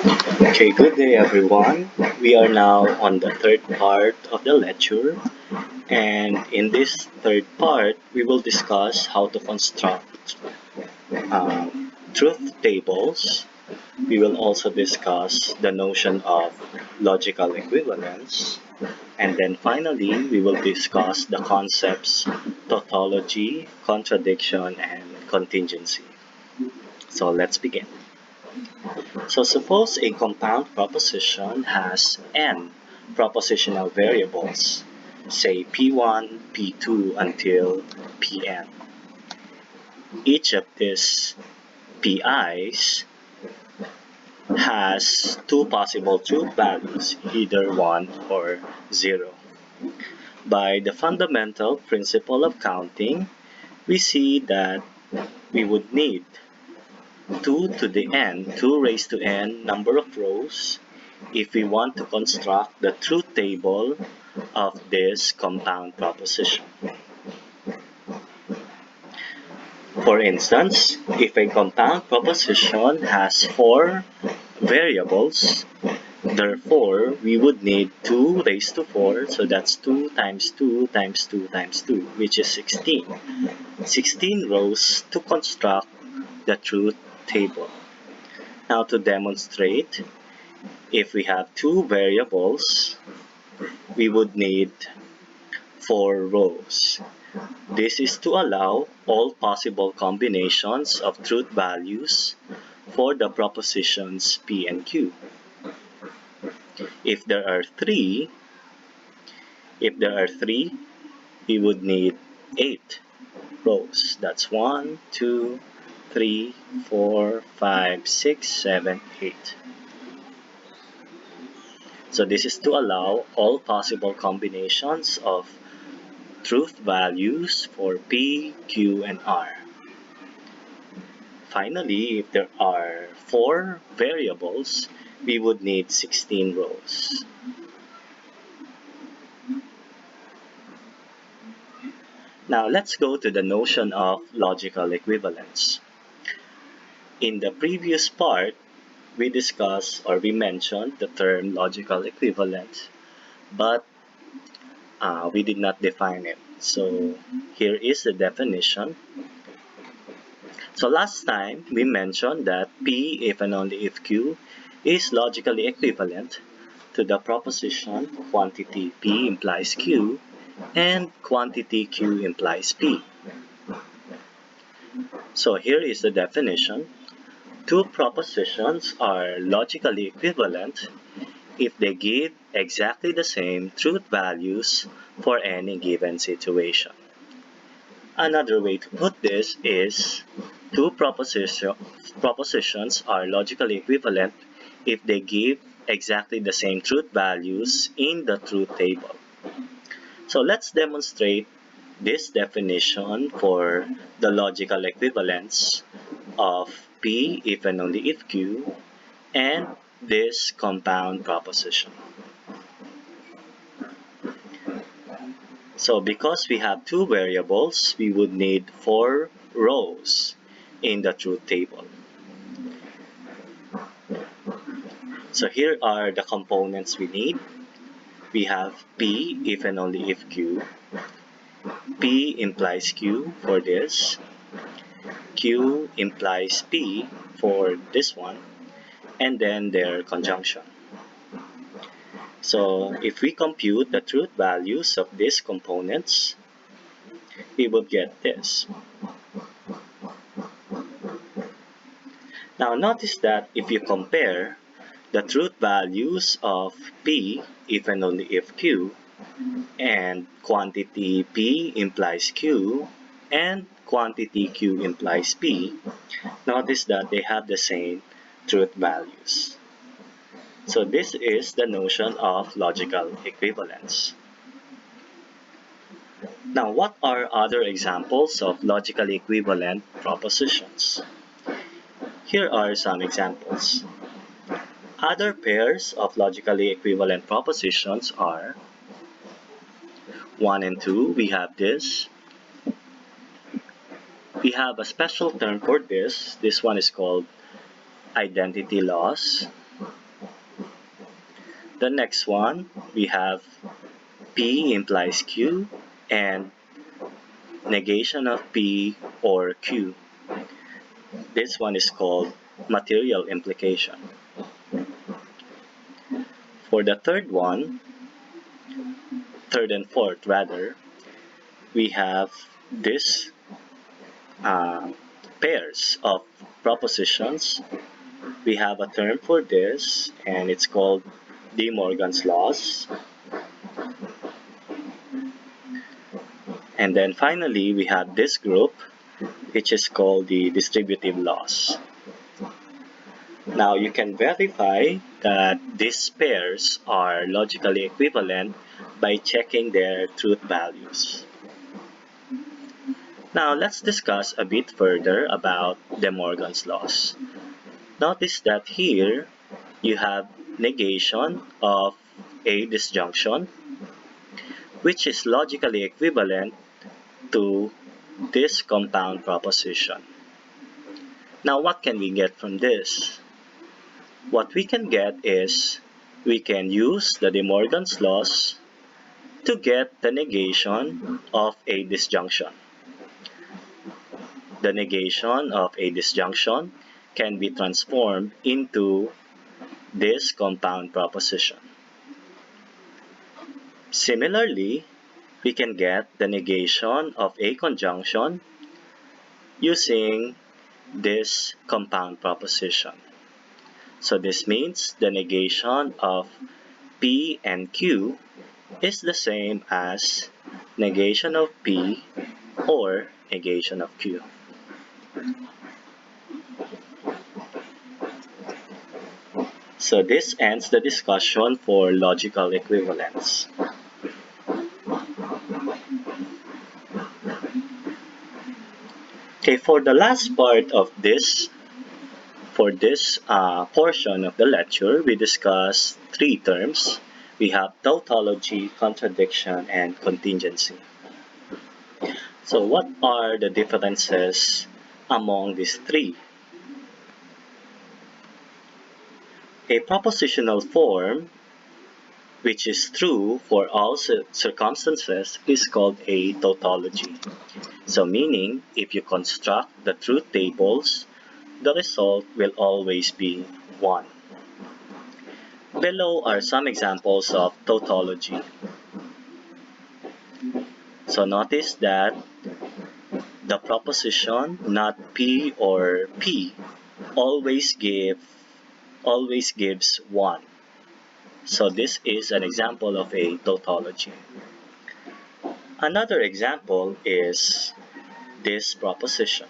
Okay, good day everyone. We are now on the third part of the lecture, and in this third part, we will discuss how to construct truth tables. We will also discuss the notion of logical equivalence, and then finally, we will discuss the concepts tautology, contradiction, and contingency. So let's begin. So suppose a compound proposition has n propositional variables, say p1, p2 until pn. Each of these pi's has two possible truth values, either 1 or 0. By the fundamental principle of counting, we see that we would need 2 raised to n number of rows if we want to construct the truth table of this compound proposition. For instance, if a compound proposition has 4 variables, therefore we would need 2 raised to 4, so that's 2 times 2 times 2 times 2, which is 16. 16 rows to construct the truth table. Now to demonstrate, if we have 2 variables, we would need 4 rows. This is to allow all possible combinations of truth values for the propositions P and Q. If there are 3, we would need 8 rows. That's 1, 2, 3, 4, 5, 6, 7, 8. So this is to allow all possible combinations of truth values for P, Q, and R. Finally, if there are 4 variables, we would need 16 rows. Now let's go to the notion of logical equivalence. In the previous part, we discussed or we mentioned the term logical equivalence, but we did not define it. So here is the definition. So last time we mentioned that P if and only if Q is logically equivalent to the proposition quantity P implies Q and quantity Q implies P. So here is the definition. Two propositions are logically equivalent if they give exactly the same truth values for any given situation. Another way to put this is two propositions are logically equivalent if they give exactly the same truth values in the truth table. So let's demonstrate this definition for the logical equivalence of P if and only if Q and this compound proposition. So because we have 2 variables, we would need 4 rows in the truth table. So here are the components we need. We have P if and only if Q. P implies Q for this. Q implies P for this one. And then their conjunction. So if we compute the truth values of these components, we would get this. Now notice that if you compare the truth values of P if and only if Q and quantity P implies Q and quantity Q implies P, notice that they have the same truth values. So this is the notion of logical equivalence. Now what are other examples of logically equivalent propositions? Here are some examples. Other pairs of logically equivalent propositions are 1 and 2. We have this. We have a special term for this. This one is called identity loss. The next one, we have P implies Q and negation of P or Q. This one is called material implication. For the third one, third and fourth rather, we have this pairs of propositions. We have a term for this, and it's called De Morgan's laws. And then finally, we have this group, which is called the distributive laws. Now you can verify that these pairs are logically equivalent by checking their truth values. Now let's discuss a bit further about De Morgan's laws. Notice that here you have negation of a disjunction, which is logically equivalent to this compound proposition. Now what can we get from this? What we can get is we can use the De Morgan's laws to get the negation of a disjunction. The negation of a disjunction can be transformed into this compound proposition. Similarly, we can get the negation of a conjunction using this compound proposition. So this means the negation of P and Q is the same as negation of P or negation of Q. So this ends the discussion for logical equivalence. Okay, for the last part of this, for this portion of the lecture, we discuss three terms. We have tautology, contradiction, and contingency. So what are the differences among these three? A propositional form, which is true for all circumstances, is called a tautology. So meaning, if you construct the truth tables, the result will always be 1. Below are some examples of tautology. So notice that the proposition not P or P always gives 1. So this is an example of a tautology. Another example is this proposition.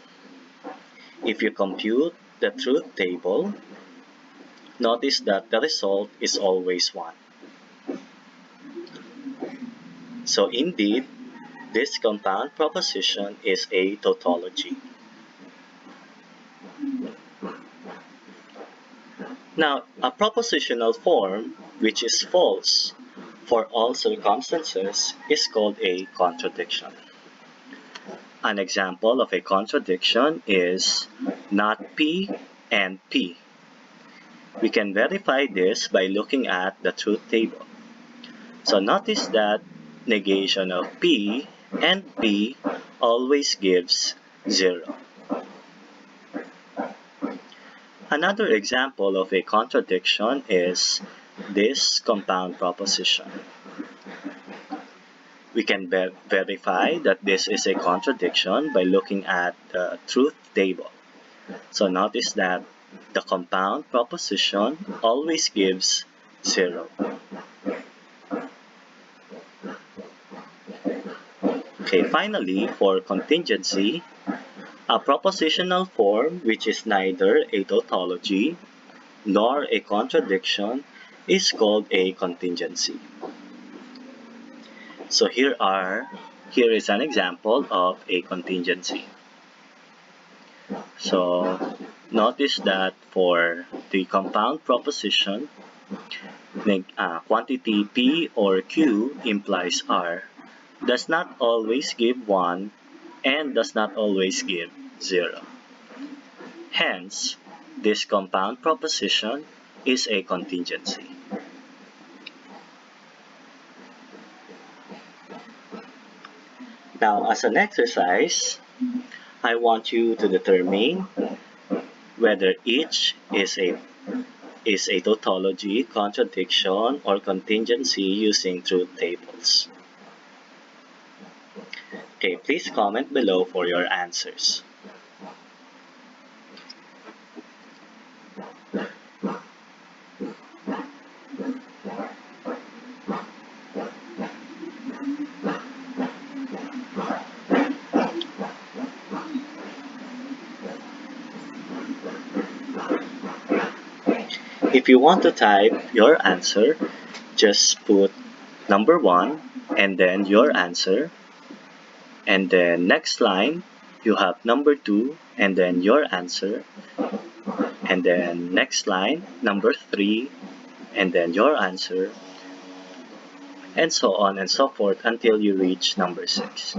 If you compute the truth table, notice that the result is always 1. So indeed, this compound proposition is a tautology. Now, a propositional form, which is false for all circumstances, is called a contradiction. An example of a contradiction is not P and P. We can verify this by looking at the truth table. So notice that negation of P and P always gives 0. Another example of a contradiction is this compound proposition. We can verify that this is a contradiction by looking at the truth table. So notice that the compound proposition always gives 0. Okay, finally, for contingency, a propositional form which is neither a tautology nor a contradiction is called a contingency. So here is an example of a contingency. So notice that for the compound proposition, quantity P or Q implies R does not always give 1 and does not always give 0. Hence, this compound proposition is a contingency. Now, as an exercise, I want you to determine whether each is a tautology, contradiction, or contingency using truth tables. Okay, please comment below for your answers. If you want to type your answer, just put number 1 and then your answer. And then next line, you have number 2 and then your answer. And then next line, number 3 and then your answer. And so on and so forth until you reach number 6.